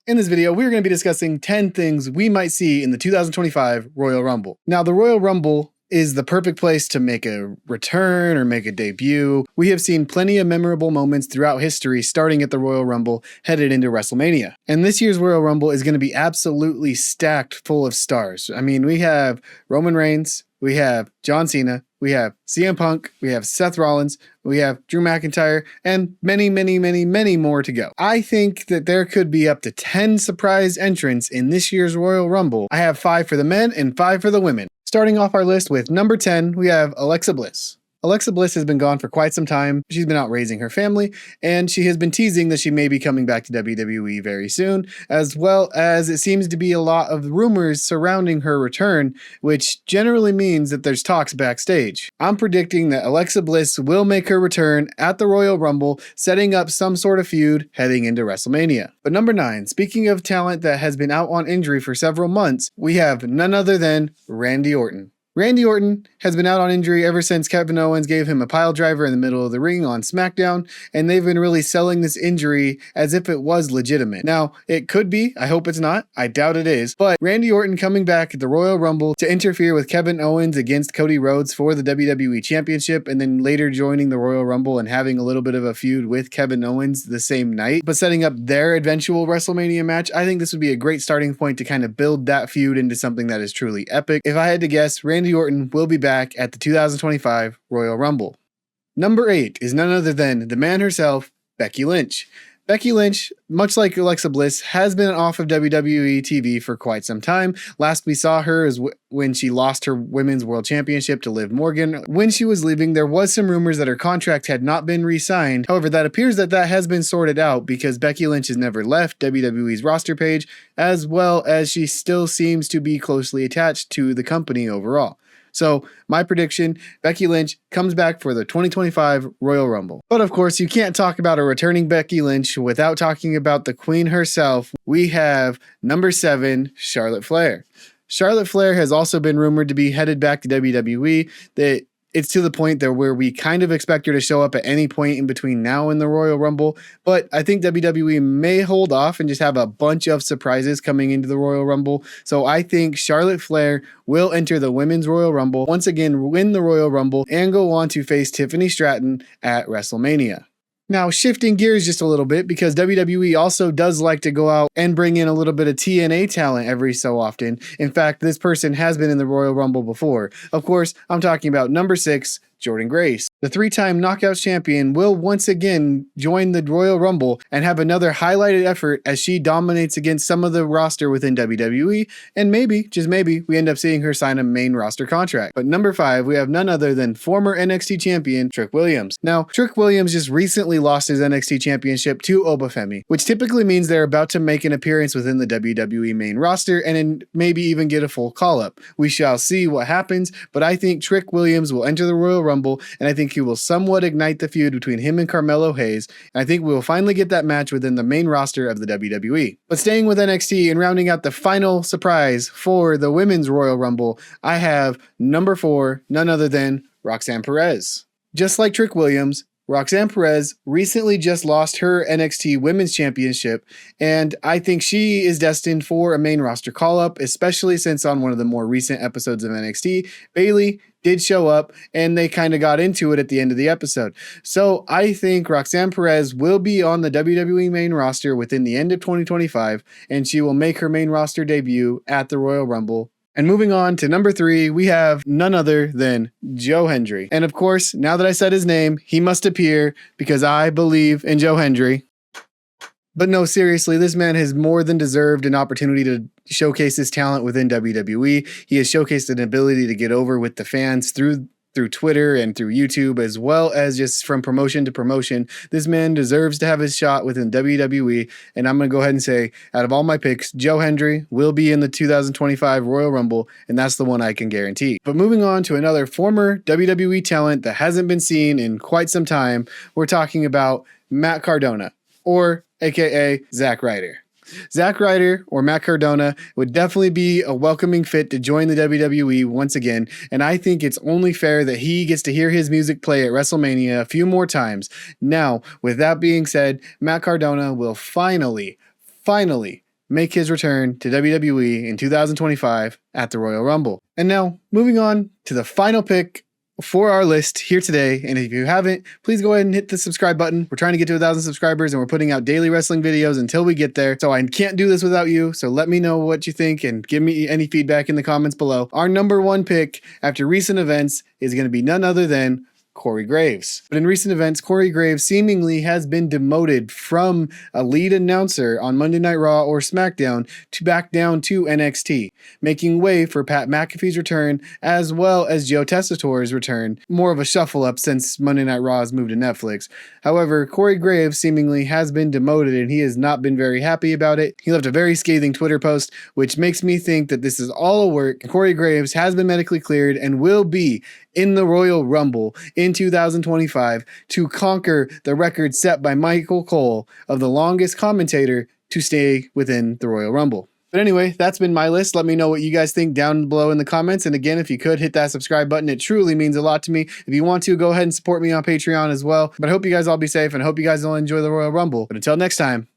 In this video, we're going to be discussing 10 things we might see in the 2025 Royal Rumble. Now, the Royal Rumble is the perfect place to make a return or make a debut. We have seen plenty of memorable moments throughout history, starting at the Royal Rumble, headed into WrestleMania. And this year's Royal Rumble is going to be absolutely stacked full of stars. I mean, we have Roman Reigns, we have John Cena, we have CM Punk, we have Seth Rollins, we have Drew McIntyre, and many, many, many, many more to go. I think that there could be up to 10 surprise entrants in this year's Royal Rumble. I have 5 for the men and 5 for the women. Starting off our list with number 10, we have Alexa Bliss. Alexa Bliss has been gone for quite some time. She's been out raising her family, and she has been teasing that she may be coming back to WWE very soon, as well as it seems to be a lot of rumors surrounding her return, which generally means that there's talks backstage. I'm predicting that Alexa Bliss will make her return at the Royal Rumble, setting up some sort of feud heading into WrestleMania. But number 9, speaking of talent that has been out on injury for several months, we have none other than Randy Orton. Randy Orton has been out on injury ever since Kevin Owens gave him a pile driver in the middle of the ring on SmackDown, and they've been really selling this injury as if it was legitimate. Now, it could be, I hope it's not, I doubt it is, but Randy Orton coming back at the Royal Rumble to interfere with Kevin Owens against Cody Rhodes for the WWE Championship, and then later joining the Royal Rumble and having a little bit of a feud with Kevin Owens the same night, but setting up their eventual WrestleMania match, I think this would be a great starting point to kind of build that feud into something that is truly epic. If I had to guess, Randy Orton will be back at the 2025 Royal Rumble. Number 8 is none other than the man herself, Becky Lynch. Becky Lynch, much like Alexa Bliss, has been off of WWE TV for quite some time. Last we saw her is when she lost her Women's World Championship to Liv Morgan. When she was leaving, there was some rumors that her contract had not been re-signed. However, that appears that has been sorted out because Becky Lynch has never left WWE's roster page, as well as she still seems to be closely attached to the company overall. So, my prediction, Becky Lynch comes back for the 2025 Royal Rumble. But of course, you can't talk about a returning Becky Lynch without talking about the queen herself. We have number 7, Charlotte Flair. Charlotte Flair has also been rumored to be headed back to WWE. It's to the point there where we kind of expect her to show up at any point in between now and the Royal Rumble, but I think WWE may hold off and just have a bunch of surprises coming into the Royal Rumble. So I think Charlotte Flair will enter the Women's Royal Rumble, once again win the Royal Rumble, and go on to face Tiffany Stratton at WrestleMania. Now, shifting gears just a little bit, because WWE also does like to go out and bring in a little bit of TNA talent every so often. In fact, this person has been in the Royal Rumble before. Of course, I'm talking about number 6, Jordynne Grace. The 3-time Knockouts champion will once again join the Royal Rumble and have another highlighted effort as she dominates against some of the roster within WWE, and maybe, just maybe, we end up seeing her sign a main roster contract. But number 5, we have none other than former NXT champion Trick Williams. Now, Trick Williams just recently lost his NXT championship to Obafemi, which typically means they're about to make an appearance within the WWE main roster and maybe even get a full call-up. We shall see what happens, but I think Trick Williams will enter the Royal Rumble, and I think he will somewhat ignite the feud between him and Carmelo Hayes, and I think we will finally get that match within the main roster of the WWE. But staying with NXT and rounding out the final surprise for the Women's Royal Rumble, I have number 4, none other than Roxan Perez. Just like Trick Williams, Roxan Perez recently just lost her NXT Women's Championship, and I think she is destined for a main roster call-up, especially since on one of the more recent episodes of NXT, Bayley did show up, and they kind of got into it at the end of the episode. So I think Roxan Perez will be on the WWE main roster within the end of 2025, and she will make her main roster debut at the Royal Rumble. And moving on to number 3, we have none other than Joe Hendry. And of course, now that I said his name, he must appear because I believe in Joe Hendry. But no, seriously, this man has more than deserved an opportunity to showcase his talent within WWE. He has showcased an ability to get over with the fans through Twitter and through YouTube, as well as just from promotion to promotion. This man deserves to have his shot within WWE, and I'm going to go ahead and say, out of all my picks, Joe Hendry will be in the 2025 Royal Rumble, and that's the one I can guarantee. But moving on to another former WWE talent that hasn't been seen in quite some time, we're talking about Matt Cardona, or aka Zack Ryder. Zack Ryder or Matt Cardona would definitely be a welcoming fit to join the WWE once again, and I think it's only fair that he gets to hear his music play at WrestleMania a few more times. Now, with that being said, Matt Cardona will finally make his return to WWE in 2025 at the Royal Rumble. And now, moving on to the final pick for our list here today. And if you haven't, please go ahead and hit the subscribe button. We're trying to get to 1,000 subscribers and we're putting out daily wrestling videos until we get there. So I can't do this without you. So let me know what you think and give me any feedback in the comments below. Our number one pick after recent events is going to be none other than Corey Graves. But in recent events, Corey Graves seemingly has been demoted from a lead announcer on Monday Night Raw or SmackDown to back down to NXT, making way for Pat McAfee's return as well as Joe Tessitore's return, more of a shuffle up since Monday Night Raw has moved to Netflix. However, Corey Graves seemingly has been demoted and he has not been very happy about it. He left a very scathing Twitter post, which makes me think that this is all a work. Corey Graves has been medically cleared and will be in the Royal Rumble in 2025 to conquer the record set by Michael Cole of the longest commentator to stay within the Royal Rumble. But anyway, that's been my list. Let me know what you guys think down below in the comments. And again, if you could hit that subscribe button, it truly means a lot to me. If you want to, go ahead and support me on Patreon as well. But I hope you guys all be safe and I hope you guys all enjoy the Royal Rumble. But until next time,